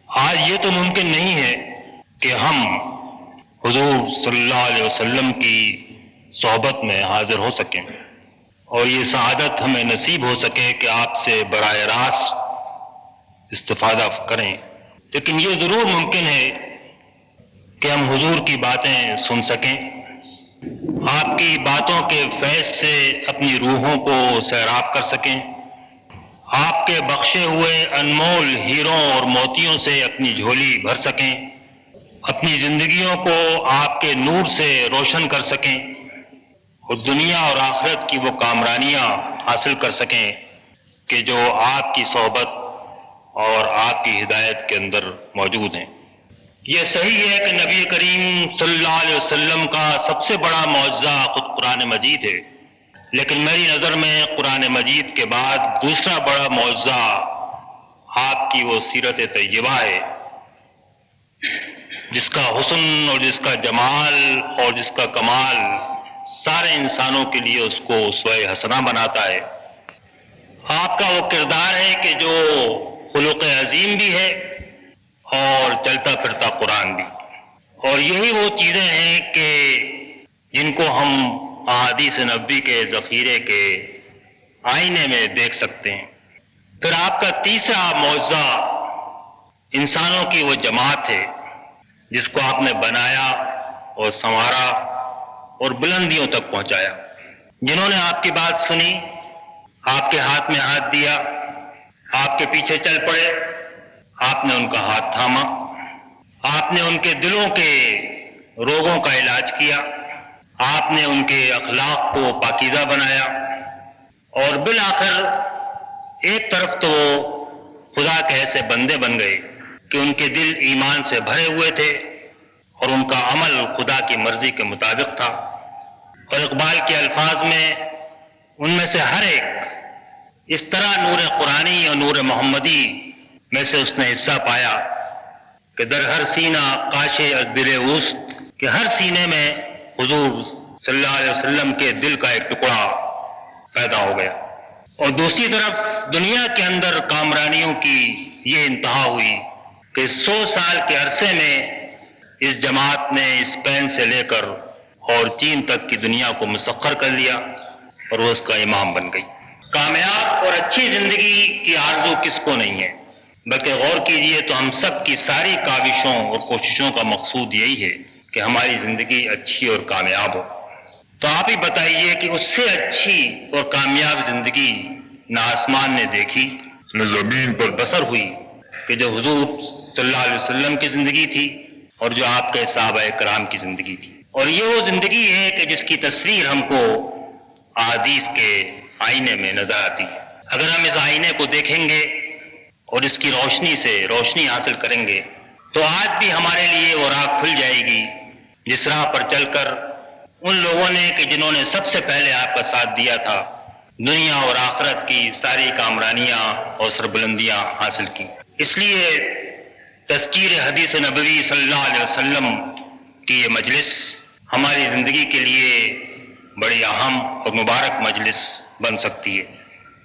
آج یہ تو ممکن نہیں ہے کہ ہم حضور صلی اللہ علیہ وسلم کی صحبت میں حاضر ہو سکیں اور یہ سعادت ہمیں نصیب ہو سکے کہ آپ سے براہ راست استفادہ کریں، لیکن یہ ضرور ممکن ہے کہ ہم حضور کی باتیں سن سکیں، آپ کی باتوں کے فیض سے اپنی روحوں کو سیراب کر سکیں، آپ کے بخشے ہوئے انمول ہیروں اور موتیوں سے اپنی جھولی بھر سکیں، اپنی زندگیوں کو آپ کے نور سے روشن کر سکیں اور دنیا اور آخرت کی وہ کامرانیاں حاصل کر سکیں کہ جو آپ کی صحبت اور آپ کی ہدایت کے اندر موجود ہیں۔ یہ صحیح ہے کہ نبی کریم صلی اللہ علیہ وسلم کا سب سے بڑا معجزہ خود قرآن مجید ہے، لیکن میری نظر میں قرآن مجید کے بعد دوسرا بڑا معجزہ آپ کی وہ سیرت طیبہ ہے، جس کا حسن اور جس کا جمال اور جس کا کمال سارے انسانوں کے لیے اس کو اسوہ حسنہ بناتا ہے۔ آپ کا وہ کردار ہے کہ جو خلق عظیم بھی ہے اور چلتا پھرتا قرآن بھی، اور یہی وہ چیزیں ہیں کہ جن کو ہم احادیث نبوی کے ذخیرے کے آئینے میں دیکھ سکتے ہیں۔ پھر آپ کا تیسرا معجزہ انسانوں کی وہ جماعت ہے جس کو آپ نے بنایا اور سنوارا اور بلندیوں تک پہنچایا، جنہوں نے آپ کی بات سنی، آپ کے ہاتھ میں ہاتھ دیا، آپ کے پیچھے چل پڑے، آپ نے ان کا ہاتھ تھاما، آپ نے ان کے دلوں کے روگوں کا علاج کیا، آپ نے ان کے اخلاق کو پاکیزہ بنایا، اور بالآخر ایک طرف تو خدا کے ایسے بندے بن گئے کہ ان کے دل ایمان سے بھرے ہوئے تھے اور ان کا عمل خدا کی مرضی کے مطابق تھا، اور اقبال کے الفاظ میں ان میں سے ہر ایک اس طرح نور قرآنی اور نور محمدی میں سے اس نے حصہ پایا کہ در ہر سینہ قاش از دل اوست، کہ ہر سینے میں حضور صلی اللہ علیہ وسلم کے دل کا ایک ٹکڑا پیدا ہو گیا۔ اور دوسری طرف دنیا کے اندر کامرانیوں کی یہ انتہا ہوئی کہ 100 سال کے عرصے میں اس جماعت نے اسپین سے لے کر اور چین تک کی دنیا کو مسخر کر لیا اور وہ اس کا امام بن گئی۔ کامیاب اور اچھی زندگی کی آرزو کس کو نہیں ہے، بلکہ غور کیجئے تو ہم سب کی ساری کاوشوں اور کوششوں کا مقصود یہی ہے کہ ہماری زندگی اچھی اور کامیاب ہو۔ تو آپ ہی بتائیے کہ اس سے اچھی اور کامیاب زندگی نہ آسمان نے دیکھی نہ زمین پر بسر ہوئی کہ جو حضور صلی اللہ علیہ وسلم کی زندگی تھی اور جو آپ کے صحابہ کرام کی زندگی تھی، اور یہ وہ زندگی ہے کہ جس کی تصویر ہم کو احادیث کے آئینے میں نظر آتی ہے۔ اگر ہم اس آئینے کو دیکھیں گے اور اس کی روشنی سے روشنی حاصل کریں گے تو آج بھی ہمارے لیے وہ راہ کھل جائے گی جس راہ پر چل کر ان لوگوں نے کہ جنہوں نے سب سے پہلے آپ کا ساتھ دیا تھا دنیا اور آخرت کی ساری کامرانیاں اور سربلندیاں حاصل کی۔ اس لیے تذکیر حدیث نبوی صلی اللہ علیہ وسلم کی یہ مجلس ہماری زندگی کے لیے بڑی اہم اور مبارک مجلس بن سکتی ہے۔